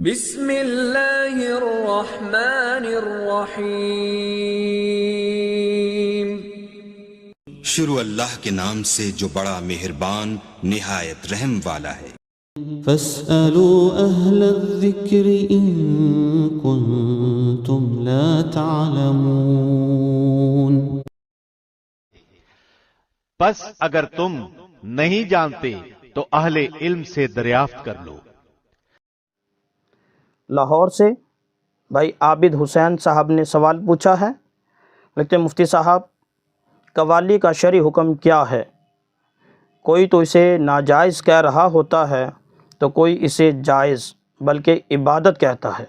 بسم اللہ الرحمن الرحیم۔ شروع اللہ کے نام سے جو بڑا مہربان نہایت رحم والا ہے۔ فاسألوا اہل الذکر ان کنتم لا تعلمون۔ پس اگر تم نہیں جانتے تو اہل علم سے دریافت کر لو۔ لاہور سے بھائی عابد حسین صاحب نے سوال پوچھا ہے، لکھتے ہیں مفتی صاحب قوالی کا شرعی حکم کیا ہے؟ کوئی تو اسے ناجائز کہہ رہا ہوتا ہے تو کوئی اسے جائز بلکہ عبادت کہتا ہے۔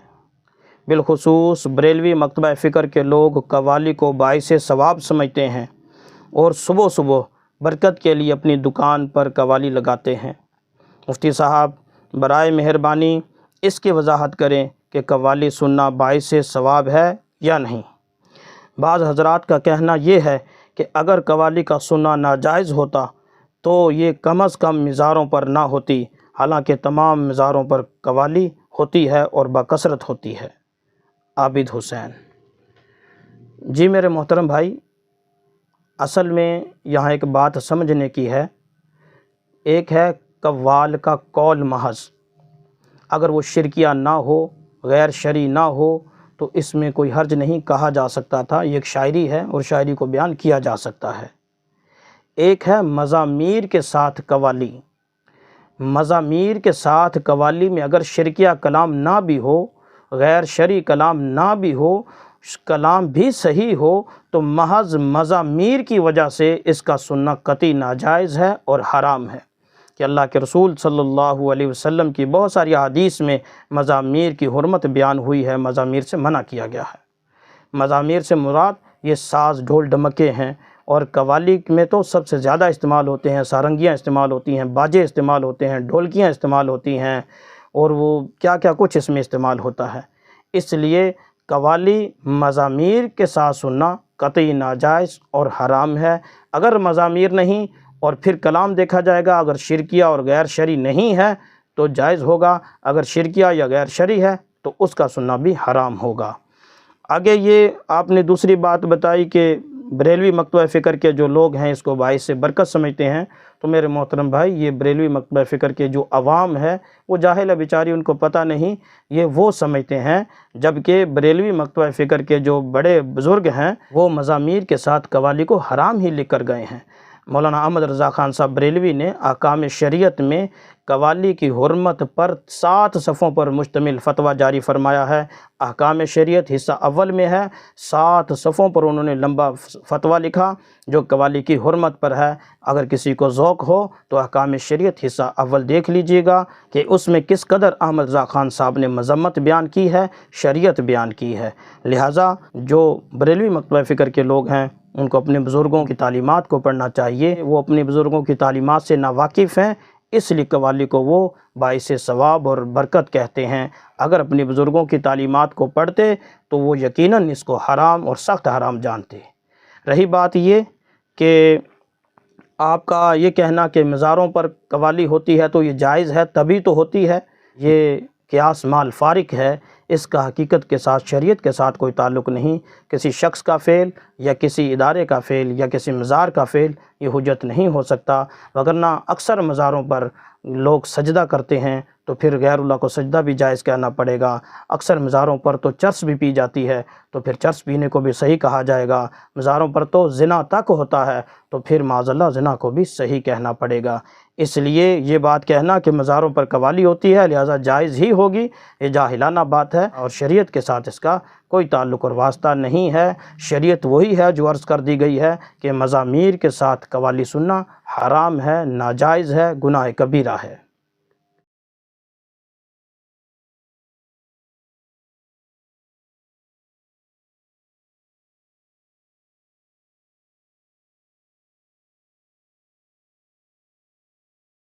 بالخصوص بریلوی مکتبہ فکر کے لوگ قوالی کو باعث ثواب سمجھتے ہیں اور صبح صبح برکت کے لیے اپنی دکان پر قوالی لگاتے ہیں۔ مفتی صاحب برائے مہربانی اس کی وضاحت کریں کہ قوالی سننا باعث ثواب ہے یا نہیں۔ بعض حضرات کا کہنا یہ ہے کہ اگر قوالی کا سننا ناجائز ہوتا تو یہ کم از کم مزاروں پر نہ ہوتی، حالانکہ تمام مزاروں پر قوالی ہوتی ہے اور بکثرت ہوتی ہے۔ عابد حسین جی میرے محترم بھائی، اصل میں یہاں ایک بات سمجھنے کی ہے۔ ایک ہے قوال کا قول محض، اگر وہ شرکیہ نہ ہو، غیر شرعی نہ ہو تو اس میں کوئی حرج نہیں کہا جا سکتا تھا، یہ ایک شاعری ہے اور شاعری کو بیان کیا جا سکتا ہے۔ ایک ہے مزامیر کے ساتھ قوالی۔ مزامیر کے ساتھ قوالی میں اگر شرکیہ کلام نہ بھی ہو، غیر شرعی کلام نہ بھی ہو، کلام بھی صحیح ہو، تو محض مزامیر کی وجہ سے اس کا سننا قطعی ناجائز ہے اور حرام ہے، کہ اللہ کے رسول صلی اللہ علیہ وسلم کی بہت ساری احادیث میں مزامیر کی حرمت بیان ہوئی ہے، مزامیر سے منع کیا گیا ہے۔ مزامیر سے مراد یہ ساز ڈھول ڈمکے ہیں، اور قوالی میں تو سب سے زیادہ استعمال ہوتے ہیں، سارنگیاں استعمال ہوتی ہیں، باجے استعمال ہوتے ہیں، ڈھولکیاں استعمال ہوتی ہیں، اور وہ کیا کیا کچھ اس میں استعمال ہوتا ہے۔ اس لیے قوالی مزامیر کے ساتھ سننا قطعی ناجائز اور حرام ہے۔ اگر مزامیر نہیں اور پھر کلام دیکھا جائے گا، اگر شرکیہ اور غیر شرعی نہیں ہے تو جائز ہوگا، اگر شرکیہ یا غیر شرعی ہے تو اس کا سننا بھی حرام ہوگا۔ آگے یہ آپ نے دوسری بات بتائی کہ بریلوی مکتبہ فکر کے جو لوگ ہیں اس کو باعث برکت سمجھتے ہیں، تو میرے محترم بھائی یہ بریلوی مکتبہ فکر کے جو عوام ہے وہ جاہل ہے بیچاری، ان کو پتہ نہیں، یہ وہ سمجھتے ہیں، جبکہ بریلوی مکتبہ فکر کے جو بڑے بزرگ ہیں وہ مزامیر کے ساتھ قوالی کو حرام ہی لکھ کر گئے ہیں۔ مولانا احمد رضا خان صاحب بریلوی نے احکام شریعت میں قوالی کی حرمت پر 7 صفحوں پر مشتمل فتویٰ جاری فرمایا ہے۔ احکام شریعت حصہ اول میں ہے، 7 صفحوں پر انہوں نے لمبا فتویٰ لکھا جو قوالی کی حرمت پر ہے۔ اگر کسی کو ذوق ہو تو احکام شریعت حصہ اول دیکھ لیجئے گا کہ اس میں کس قدر احمد رضا خان صاحب نے مذمت بیان کی ہے، شریعت بیان کی ہے۔ لہٰذا جو بریلوی مکتبہ فکر کے لوگ ہیں ان کو اپنے بزرگوں کی تعلیمات کو پڑھنا چاہیے، وہ اپنے بزرگوں کی تعلیمات سے ناواقف ہیں، اس لیے قوالی کو وہ باعث ثواب اور برکت کہتے ہیں۔ اگر اپنے بزرگوں کی تعلیمات کو پڑھتے تو وہ یقیناً اس کو حرام اور سخت حرام جانتے۔ رہی بات یہ کہ آپ کا یہ کہنا کہ مزاروں پر قوالی ہوتی ہے تو یہ جائز ہے، تبھی تو ہوتی ہے، یہ قیاس مال فارق ہے، اس کا حقیقت کے ساتھ، شریعت کے ساتھ کوئی تعلق نہیں۔ کسی شخص کا فعل یا کسی ادارے کا فعل یا کسی مزار کا فعل یہ حجت نہیں ہو سکتا، وگرنہ اکثر مزاروں پر لوگ سجدہ کرتے ہیں تو پھر غیر اللہ کو سجدہ بھی جائز کہنا پڑے گا۔ اکثر مزاروں پر تو چرس بھی پی جاتی ہے تو پھر چرس پینے کو بھی صحیح کہا جائے گا۔ مزاروں پر تو زنا تک ہوتا ہے تو پھر معاذ اللہ زنا کو بھی صحیح کہنا پڑے گا۔ اس لیے یہ بات کہنا کہ مزاروں پر قوالی ہوتی ہے لہٰذا جائز ہی ہوگی، یہ جاہلانہ بات ہے اور شریعت کے ساتھ اس کا کوئی تعلق اور واسطہ نہیں ہے۔ شریعت وہی ہے جو عرض کر دی گئی ہے کہ مزامیر کے ساتھ قوالی سننا حرام ہے، ناجائز ہے، گناہ کبیرہ ہے۔